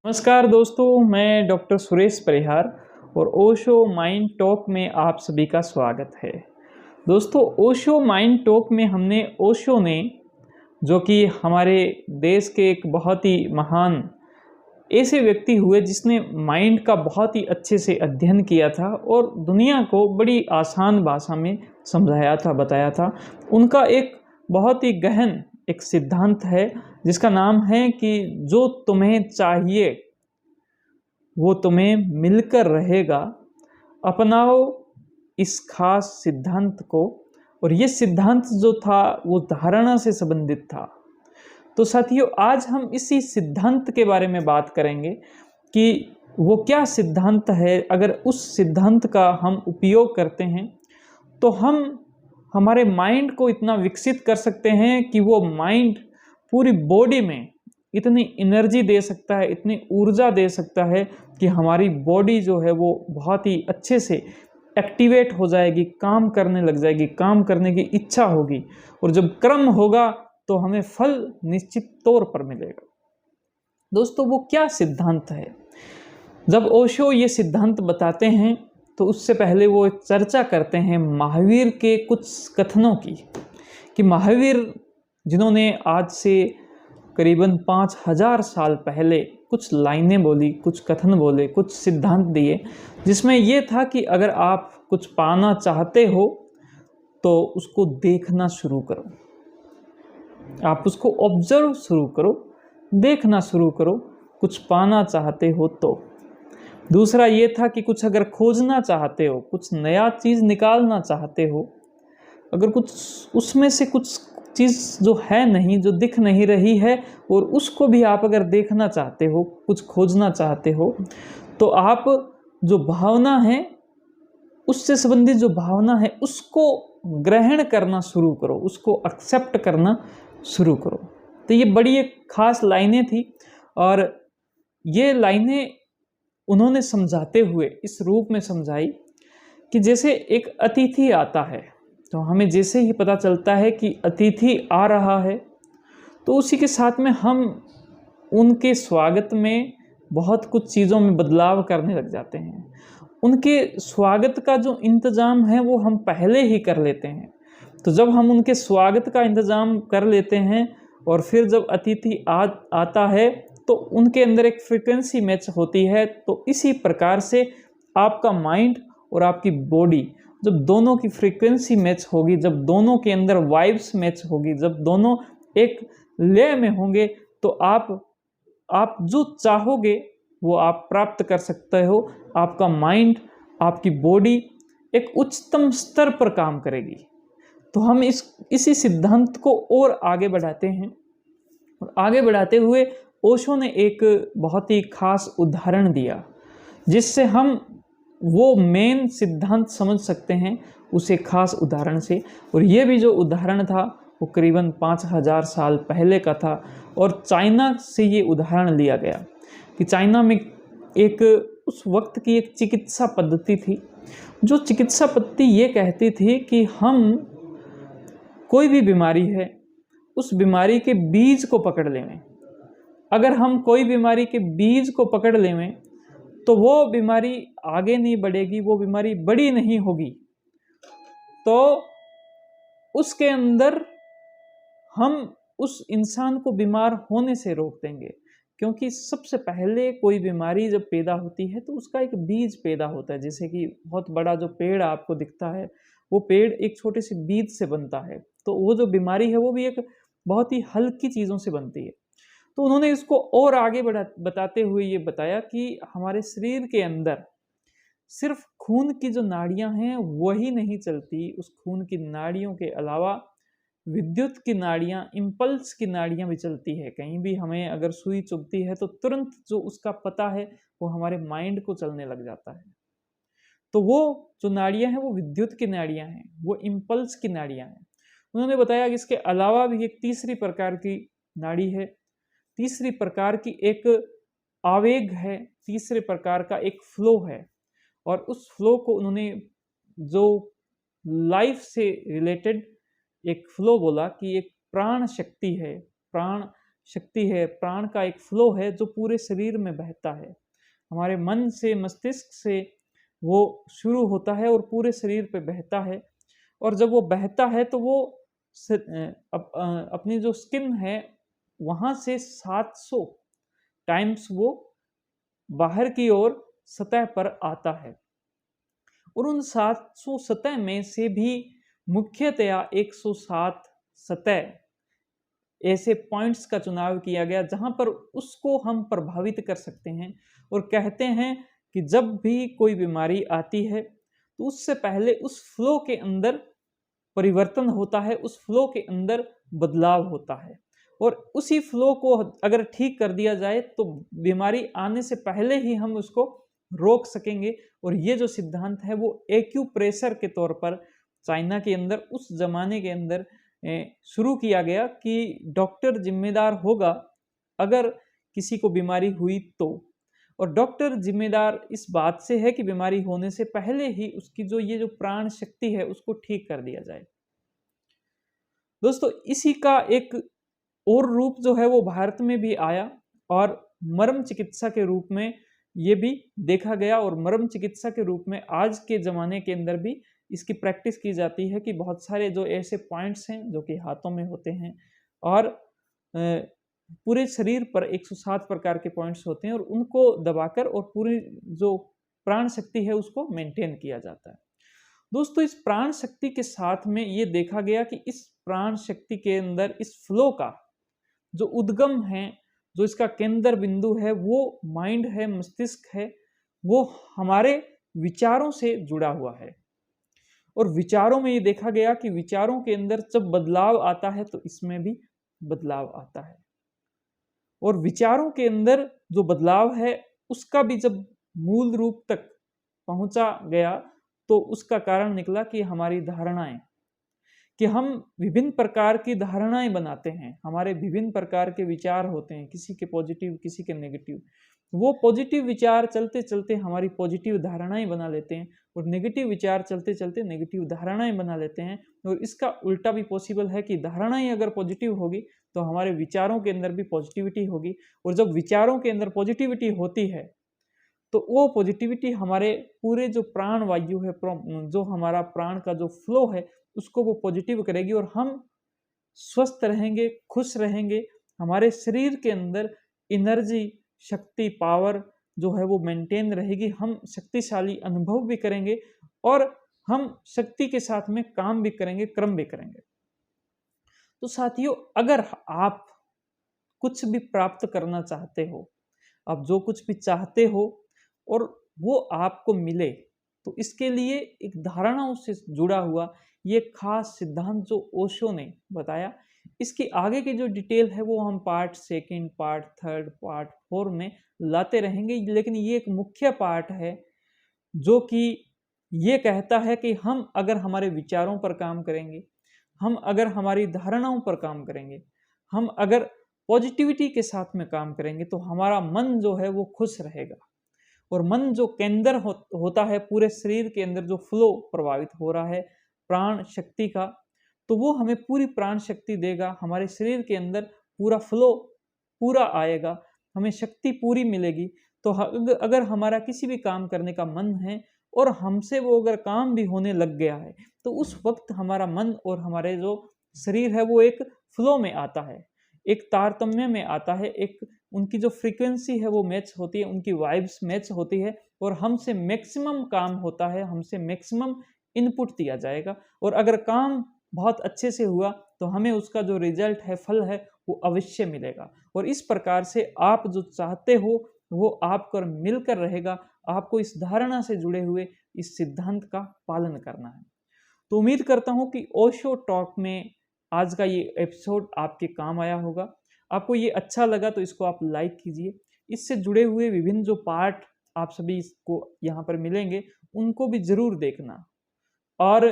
नमस्कार दोस्तों, मैं डॉक्टर सुरेश परिहार और ओशो माइंड टॉक में आप सभी का स्वागत है। दोस्तों, ओशो माइंड टॉक में हमने ओशो ने, जो कि हमारे देश के एक बहुत ही महान ऐसे व्यक्ति हुए जिसने माइंड का बहुत ही अच्छे से अध्ययन किया था और दुनिया को बड़ी आसान भाषा में समझाया था, बताया था। उनका एक बहुत ही गहन एक सिद्धांत है जिसका नाम है कि जो तुम्हें चाहिए वो तुम्हें मिलकर रहेगा। अपनाओ इस खास सिद्धांत को। और ये सिद्धांत जो था वो धारणा से संबंधित था। तो साथियों, आज हम इसी सिद्धांत के बारे में बात करेंगे कि वो क्या सिद्धांत है। अगर उस सिद्धांत का हम उपयोग करते हैं तो हम हमारे माइंड को इतना विकसित कर सकते हैं कि वो माइंड पूरी बॉडी में इतनी एनर्जी दे सकता है, इतनी ऊर्जा दे सकता है कि हमारी बॉडी जो है वो बहुत ही अच्छे से एक्टिवेट हो जाएगी, काम करने लग जाएगी, काम करने की इच्छा होगी। और जब कर्म होगा तो हमें फल निश्चित तौर पर मिलेगा। दोस्तों, वो क्या सिद्धांत है? जब ओशो ये सिद्धांत बताते हैं तो उससे पहले वो चर्चा करते हैं महावीर के कुछ कथनों की, कि महावीर जिन्होंने आज से करीबन 5000 साल पहले कुछ लाइनें बोली, कुछ कथन बोले, कुछ सिद्धांत दिए, जिसमें ये था कि अगर आप कुछ पाना चाहते हो तो उसको देखना शुरू करो, आप उसको ऑब्जर्व शुरू करो, देखना शुरू करो, कुछ पाना चाहते हो तो। दूसरा ये था कि कुछ अगर खोजना चाहते हो, कुछ नया चीज़ निकालना चाहते हो, अगर कुछ उसमें से कुछ चीज़ जो है नहीं, जो दिख नहीं रही है, और उसको भी आप अगर देखना चाहते हो, कुछ खोजना चाहते हो, तो आप जो भावना है, उससे संबंधित जो भावना है उसको ग्रहण करना शुरू करो, उसको एक्सेप्ट करना शुरू करो। तो ये बड़ी एक खास लाइनें थी और ये लाइनें उन्होंने समझाते हुए इस रूप में समझाई कि जैसे एक अतिथि आता है तो हमें जैसे ही पता चलता है कि अतिथि आ रहा है तो उसी के साथ में हम उनके स्वागत में बहुत कुछ चीज़ों में बदलाव करने लग जाते हैं। उनके स्वागत का जो इंतज़ाम है वो हम पहले ही कर लेते हैं। तो जब हम उनके स्वागत का इंतज़ाम कर लेते हैं और फिर जब अतिथि आता है तो उनके अंदर एक फ्रीक्वेंसी मैच होती है। तो इसी प्रकार से आपका माइंड और आपकी बॉडी, जब दोनों की फ्रीक्वेंसी मैच होगी, जब दोनों के अंदर वाइब्स मैच होगी, जब दोनों एक लय में होंगे, तो आप जो चाहोगे वो आप प्राप्त कर सकते हो। आपका माइंड, आपकी बॉडी एक उच्चतम स्तर पर काम करेगी। तो हम इसी सिद्धांत को और आगे बढ़ाते हैं। और आगे बढ़ाते हुए ओशो ने एक बहुत ही खास उदाहरण दिया जिससे हम वो मेन सिद्धांत समझ सकते हैं उसे खास उदाहरण से। और ये भी जो उदाहरण था वो करीबन 5000 साल पहले का था और चाइना से ये उदाहरण लिया गया कि चाइना में एक उस वक्त की एक चिकित्सा पद्धति थी। जो चिकित्सा पद्धति ये कहती थी कि हम कोई भी बीमारी है, उस बीमारी के बीज को पकड़ लें। अगर हम कोई बीमारी के बीज को पकड़ लें तो वो बीमारी आगे नहीं बढ़ेगी, वो बीमारी बड़ी नहीं होगी। तो उसके अंदर हम उस इंसान को बीमार होने से रोक देंगे। क्योंकि सबसे पहले कोई बीमारी जब पैदा होती है तो उसका एक बीज पैदा होता है। जैसे कि बहुत बड़ा जो पेड़ आपको दिखता है, वो पेड़ एक छोटे से बीज से बनता है। तो वो जो बीमारी है वो भी एक बहुत ही हल्की चीज़ों से बनती है। तो उन्होंने इसको और आगे बताते हुए ये बताया कि हमारे शरीर के अंदर सिर्फ खून की जो नाड़ियां हैं वही नहीं चलती, उस खून की नाड़ियों के अलावा विद्युत की नाड़ियां, इम्पल्स की नाड़ियां भी चलती है। कहीं भी हमें अगर सुई चुभती है तो तुरंत जो उसका पता है वो हमारे माइंड को चलने लग जाता है। तो वो जो नाड़ियां हैं वो विद्युत की नाड़ियां हैं, वो इम्पल्स की नाड़ियां हैं। उन्होंने बताया कि इसके अलावा भी एक तीसरी प्रकार की नाड़ी है, तीसरी प्रकार की एक आवेग है, तीसरे प्रकार का एक फ्लो है। और उस फ्लो को उन्होंने जो लाइफ से रिलेटेड एक फ्लो बोला कि एक प्राण शक्ति है, प्राण शक्ति है, प्राण का एक फ्लो है जो पूरे शरीर में बहता है। हमारे मन से, मस्तिष्क से वो शुरू होता है और पूरे शरीर पे बहता है। और जब वो बहता है तो वो अपनी जो स्किन है वहाँ से 700 टाइम्स वो बाहर की ओर सतह पर आता है। और उन 700 सतह में से भी मुख्यतया 107 सतह ऐसे पॉइंट्स का चुनाव किया गया जहां पर उसको हम प्रभावित कर सकते हैं। और कहते हैं कि जब भी कोई बीमारी आती है तो उससे पहले उस फ्लो के अंदर परिवर्तन होता है, उस फ्लो के अंदर बदलाव होता है। और उसी फ्लो को अगर ठीक कर दिया जाए तो बीमारी आने से पहले ही हम उसको रोक सकेंगे। और ये जो सिद्धांत है वो एक्यूप्रेशर के तौर पर चाइना के अंदर उस जमाने के अंदर शुरू किया गया कि डॉक्टर जिम्मेदार होगा अगर किसी को बीमारी हुई तो। और डॉक्टर जिम्मेदार इस बात से है कि बीमारी होने से पहले ही उसकी जो प्राण शक्ति है उसको ठीक कर दिया जाए। दोस्तों, इसी का एक और रूप जो है वो भारत में भी आया और मर्म चिकित्सा के रूप में ये भी देखा गया। और मर्म चिकित्सा के रूप में आज के ज़माने के अंदर भी इसकी प्रैक्टिस की जाती है कि बहुत सारे जो ऐसे पॉइंट्स हैं जो कि हाथों में होते हैं और पूरे शरीर पर 107 प्रकार के पॉइंट्स होते हैं और उनको दबाकर और पूरी जो प्राण शक्ति है उसको मेंटेन किया जाता है। दोस्तों, इस प्राण शक्ति के साथ में ये देखा गया कि इस प्राण शक्ति के अंदर इस फ्लो का जो उद्गम है, जो इसका केंद्र बिंदु है, वो माइंड है, मस्तिष्क है, वो हमारे विचारों से जुड़ा हुआ है। और विचारों में ये देखा गया कि विचारों के अंदर जब बदलाव आता है तो इसमें भी बदलाव आता है। और विचारों के अंदर जो बदलाव है उसका भी जब मूल रूप तक पहुंचा गया तो उसका कारण निकला कि हमारी धारणाएं, कि हम विभिन्न प्रकार की धारणाएं बनाते हैं। हमारे विभिन्न प्रकार के विचार होते हैं, किसी के पॉजिटिव, किसी के नेगेटिव। वो पॉजिटिव विचार चलते चलते हमारी पॉजिटिव धारणाएं बना लेते हैं और नेगेटिव विचार चलते चलते नेगेटिव धारणाएं बना लेते हैं। और इसका उल्टा भी पॉसिबल है कि धारणाएं अगर पॉजिटिव होगी तो हमारे विचारों के अंदर भी पॉजिटिविटी होगी। और जब विचारों के अंदर पॉजिटिविटी होती है तो वो पॉजिटिविटी हमारे पूरे जो प्राण वायु है, जो हमारा प्राण का जो फ्लो है उसको वो पॉजिटिव करेगी और हम स्वस्थ रहेंगे, खुश रहेंगे। हमारे शरीर के अंदर एनर्जी, शक्ति, पावर जो है वो मेंटेन रहेगी। हम शक्तिशाली अनुभव भी करेंगे और हम शक्ति के साथ में काम भी करेंगे, कर्म भी करेंगे। तो साथियों, अगर आप कुछ भी प्राप्त करना चाहते हो, आप जो कुछ भी चाहते हो और वो आपको मिले, तो इसके लिए एक धारणाओं से जुड़ा हुआ ये खास सिद्धांत जो ओशो ने बताया, इसकी आगे की जो डिटेल है वो हम part second, part third, part 4 में लाते रहेंगे। लेकिन ये एक मुख्य पार्ट है जो कि ये कहता है कि हम अगर हमारे विचारों पर काम करेंगे, हम अगर हमारी धारणाओं पर काम करेंगे, हम अगर पॉजिटिविटी के साथ में काम करेंगे तो हमारा मन जो है वो खुश रहेगा। और मन जो केंद्र होता है पूरे शरीर के अंदर, जो फ्लो प्रभावित हो रहा है प्राण शक्ति का, तो वो हमें पूरी प्राण शक्ति देगा। हमारे शरीर के अंदर पूरा फ्लो पूरा आएगा, हमें शक्ति पूरी मिलेगी। तो अगर हमारा किसी भी काम करने का मन है और हमसे वो अगर काम भी होने लग गया है तो उस वक्त हमारा मन और हमारे जो शरीर है वो एक फ्लो में आता है, एक तारतम्य में आता है, एक उनकी जो फ्रीक्वेंसी है वो मैच होती है, उनकी वाइब्स मैच होती है और हमसे मैक्सिमम काम होता है, हमसे मैक्सिमम इनपुट दिया जाएगा। और अगर काम बहुत अच्छे से हुआ तो हमें उसका जो रिजल्ट है, फल है, वो अवश्य मिलेगा। और इस प्रकार से आप जो चाहते हो वो आपको मिलकर रहेगा। आपको इस धारणा से जुड़े हुए इस सिद्धांत का पालन करना है। तो उम्मीद करता हूं कि ओशो टॉक में आज का ये एपिसोड आपके काम आया होगा। आपको ये अच्छा लगा तो इसको आप लाइक कीजिए। इससे जुड़े हुए विभिन्न जो पार्ट आप सभी इसको यहाँ पर मिलेंगे उनको भी जरूर देखना और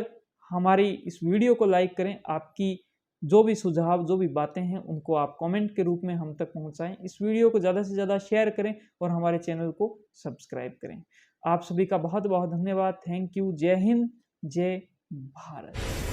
हमारी इस वीडियो को लाइक करें। आपकी जो भी सुझाव, जो भी बातें हैं उनको आप कमेंट के रूप में हम तक पहुंचाएं। इस वीडियो को ज़्यादा से ज़्यादा शेयर करें और हमारे चैनल को सब्सक्राइब करें। आप सभी का बहुत बहुत धन्यवाद। Thank you. जय हिंद, जय भारत।